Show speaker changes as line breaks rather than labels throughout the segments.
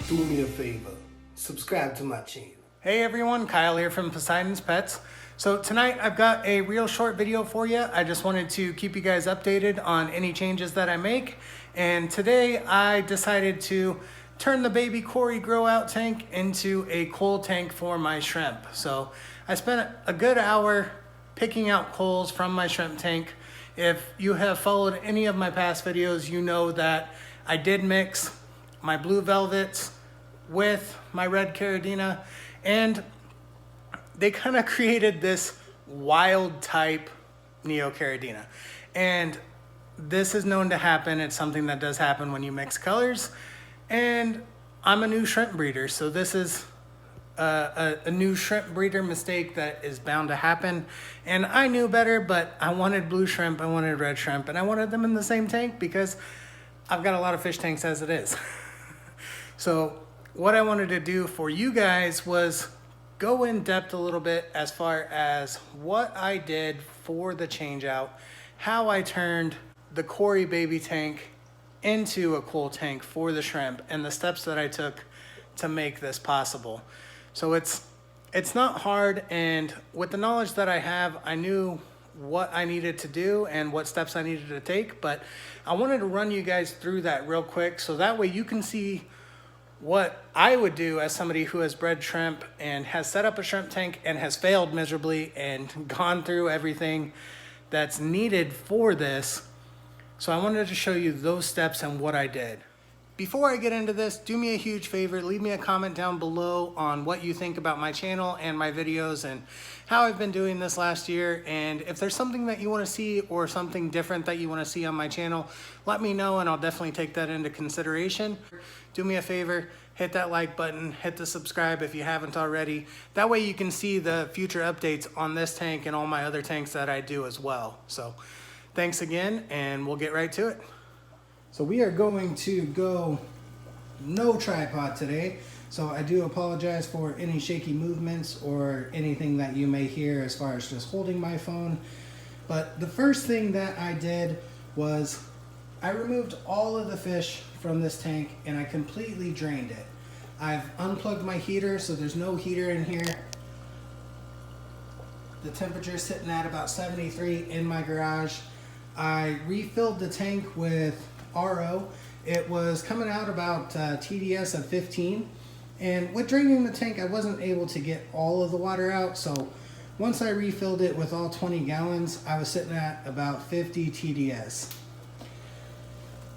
do me a favor, subscribe to my channel.
Hey everyone, Kyle here from Poseidon's Pets. So tonight I've got a real short video for you. I just wanted to keep you guys updated on any changes that I make. And today I decided to turn the baby Cory grow out tank into a Cull tank for my shrimp. So I spent a good hour picking out culls from my shrimp tank. If you have followed any of my past videos, you know that I did mix my blue velvets with my red caridina, and they kind of created this wild type Neocaridina. And this is known to happen. It's something that does happen when you mix colors. And I'm a new shrimp breeder, so this is a new shrimp breeder mistake that is bound to happen. And I knew better, but I wanted blue shrimp, I wanted red shrimp, and I wanted them in the same tank because I've got a lot of fish tanks as it is. So what I wanted to do for you guys was go in depth a little bit as far as what I did for the change out, how I turned the Cory baby tank into a Cull tank for the shrimp, and the steps that I took to make this possible. So it's not hard, and with the knowledge that I have, I knew what I needed to do and what steps I needed to take, but I wanted to run you guys through that real quick so that way you can see what I would do as somebody who has bred shrimp and has set up a shrimp tank and has failed miserably and gone through everything that's needed for this. So I wanted to show you those steps and what I did. Before I get into this, do me a huge favor, leave me a comment down below on what you think about my channel and my videos and how I've been doing this last year. And if there's something that you want to see or something different that you want to see on my channel, let me know and I'll definitely take that into consideration. Do me a favor, hit that like button, hit the subscribe if you haven't already. That way you can see the future updates on this tank and all my other tanks that I do as well. So thanks again, and we'll get right to it. So we are going to go no tripod today. So I do apologize for any shaky movements or anything that you may hear as far as just holding my phone. But the first thing that I did was I removed all of the fish from this tank and I completely drained it. I've unplugged my heater, so there's no heater in here. The temperature is sitting at about 73 in my garage. I refilled the tank with RO. It was coming out about TDS of 15, and with draining the tank I wasn't able to get all of the water out, so once I refilled it with all 20 gallons I was sitting at about 50 TDS.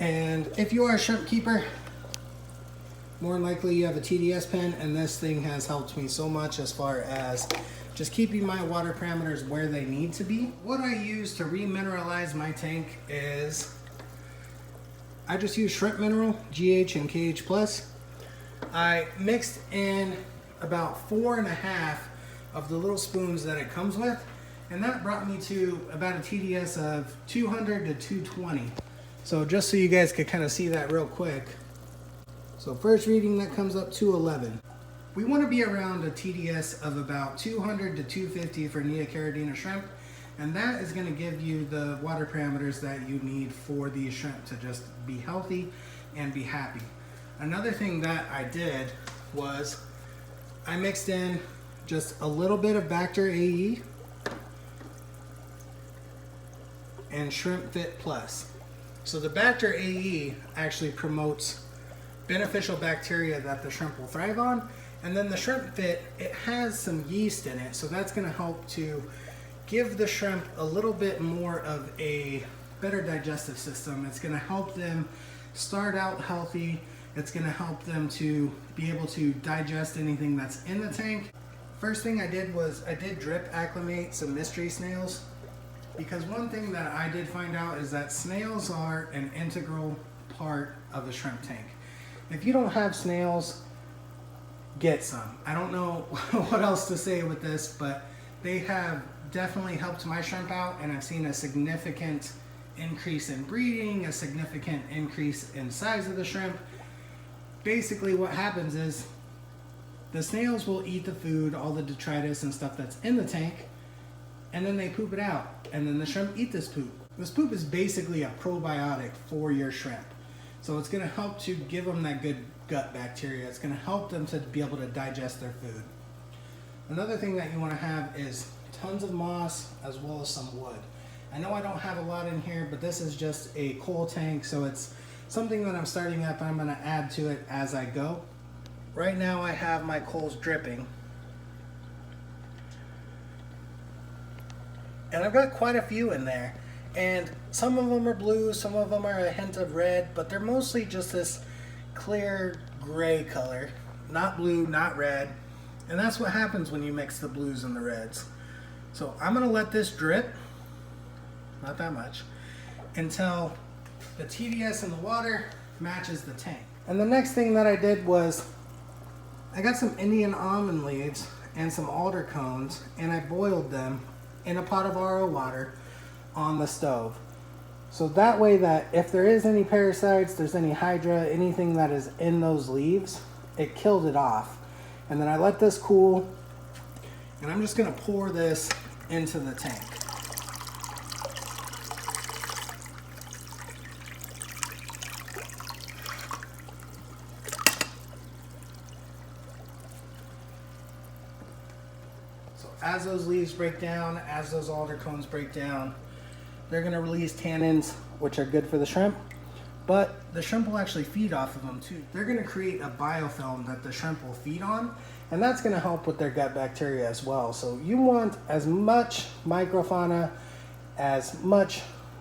And if you are a shrimp keeper, more than likely you have a TDS pen, and this thing has helped me so much as far as just keeping my water parameters where they need to be. What I use to remineralize my tank is I just use shrimp mineral, GH and KH+. I mixed in about 4.5 of the little spoons that it comes with, and that brought me to about a TDS of 200 to 220. So just so you guys could kind of see that real quick. So first reading that comes up 211. We want to be around a TDS of about 200 to 250 for Neocaridina shrimp, and that is going to give you the water parameters that you need for these shrimp to just be healthy and be happy. Another thing that I did was I mixed in just a little bit of Bacter AE and Shrimp Fit Plus. So the Bacter AE actually promotes beneficial bacteria that the shrimp will thrive on, and then the Shrimp Fit, it has some yeast in it, so that's going to help to give the shrimp a little bit more of a better digestive system. It's going to help them start out healthy. It's going to help them to be able to digest anything that's in the tank. First thing I did was I did drip acclimate some mystery snails, because one thing that I did find out is that snails are an integral part of the shrimp tank. If you don't have snails, get some. I don't know what else to say with this, but they have definitely helped my shrimp out, and I've seen a significant increase in breeding, a significant increase in size of the shrimp. Basically what happens is the snails will eat the food, all the detritus and stuff that's in the tank, and then they poop it out, and then the shrimp eat this poop. This poop is basically a probiotic for your shrimp. So it's going to help to give them that good gut bacteria. It's going to help them to be able to digest their food. Another thing that you want to have is tons of moss as well as some wood. I know I don't have a lot in here, but this is just a coal tank, so it's something that I'm starting up and I'm going to add to it as I go. Right now I have my coals dripping. And I've got quite a few in there. And some of them are blue, some of them are a hint of red, but they're mostly just this clear gray color. Not blue, not red. And that's what happens when you mix the blues and the reds. So I'm going to let this drip, not that much, until the TDS in the water matches the tank. And the next thing that I did was I got some Indian almond leaves and some alder cones, and I boiled them in a pot of RO water on the stove. So that way that if there is any parasites, there's any hydra, anything that is in those leaves, it killed it off. And then I let this cool, and I'm just gonna pour this into the tank. So as those leaves break down, as those alder cones break down, they're gonna release tannins, which are good for the shrimp, but the shrimp will actually feed off of them too. They're gonna create a biofilm that the shrimp will feed on, and that's gonna help with their gut bacteria as well. So you want as much microfauna, as much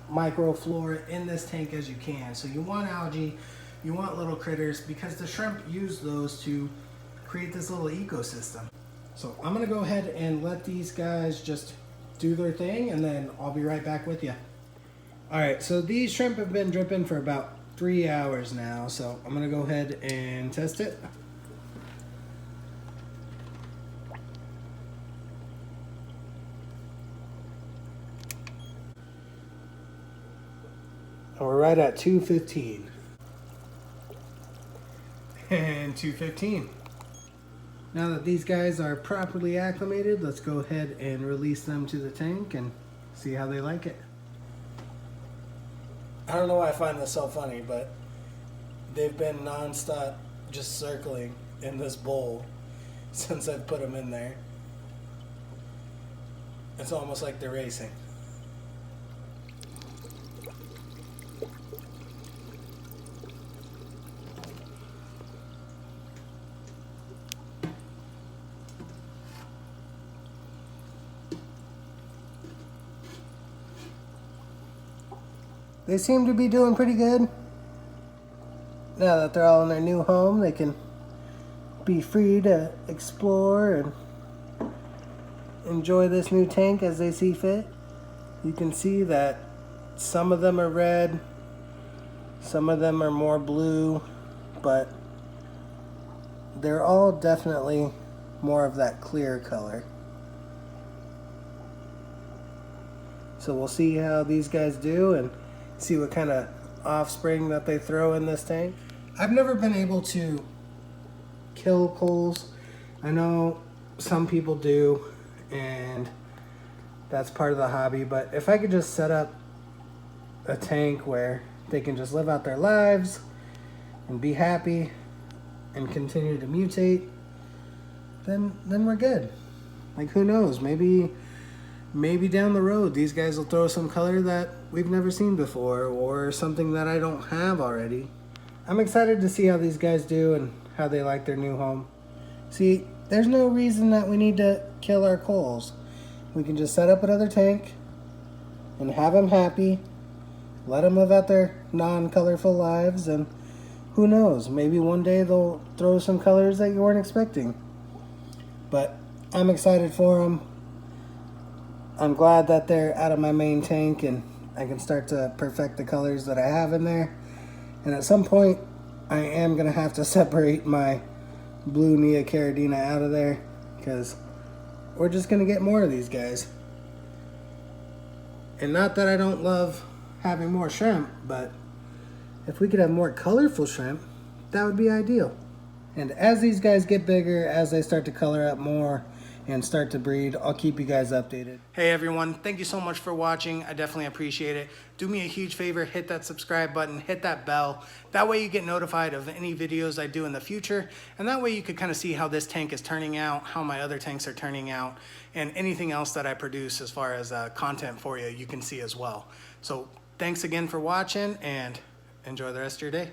microflora in this tank as you can. So you want algae, you want little critters, because the shrimp use those to create this little ecosystem. So I'm gonna go ahead and let these guys just do their thing, and then I'll be right back with you. All right, so these shrimp have been dripping for about 3 hours now, so I'm gonna go ahead and test it. And we're right at 215. And 215. Now that these guys are properly acclimated, let's go ahead and release them to the tank and see how they like it. I don't know why I find this so funny, but they've been non-stop just circling in this bowl since I've put them in there. It's almost like they're racing. They seem to be doing pretty good. Now that they're all in their new home, they can be free to explore and enjoy this new tank as they see fit. You can see that some of them are red, some of them are more blue, but they're all definitely more of that clear color. So we'll see how these guys do and see what kind of offspring that they throw in this tank. I've never been able to kill culls. I know some people do, and that's part of the hobby, but if I could just set up a tank where they can just live out their lives and be happy and continue to mutate, then we're good. Like, who knows, maybe down the road these guys will throw some color that we've never seen before, or something that I don't have already. I'm excited to see how these guys do and how they like their new home. See, there's no reason that we need to kill our culls. We can just set up another tank and have them happy, let them live out their non-colorful lives, and who knows, maybe one day they'll throw some colors that you weren't expecting. But I'm excited for them. I'm glad that they're out of my main tank and I can start to perfect the colors that I have in there. And at some point, I am going to have to separate my blue Neocaridina out of there, because we're just going to get more of these guys. And not that I don't love having more shrimp, but if we could have more colorful shrimp, that would be ideal. And as these guys get bigger, as they start to color up more, and start to breed, I'll keep you guys updated. Hey everyone, thank you so much for watching. I definitely appreciate it. Do me a huge favor, hit that subscribe button, hit that bell. That way you get notified of any videos I do in the future, and that way you could kind of see how this tank is turning out, how my other tanks are turning out, and anything else that I produce as far as content for you, you can see as well. So thanks again for watching, and enjoy the rest of your day.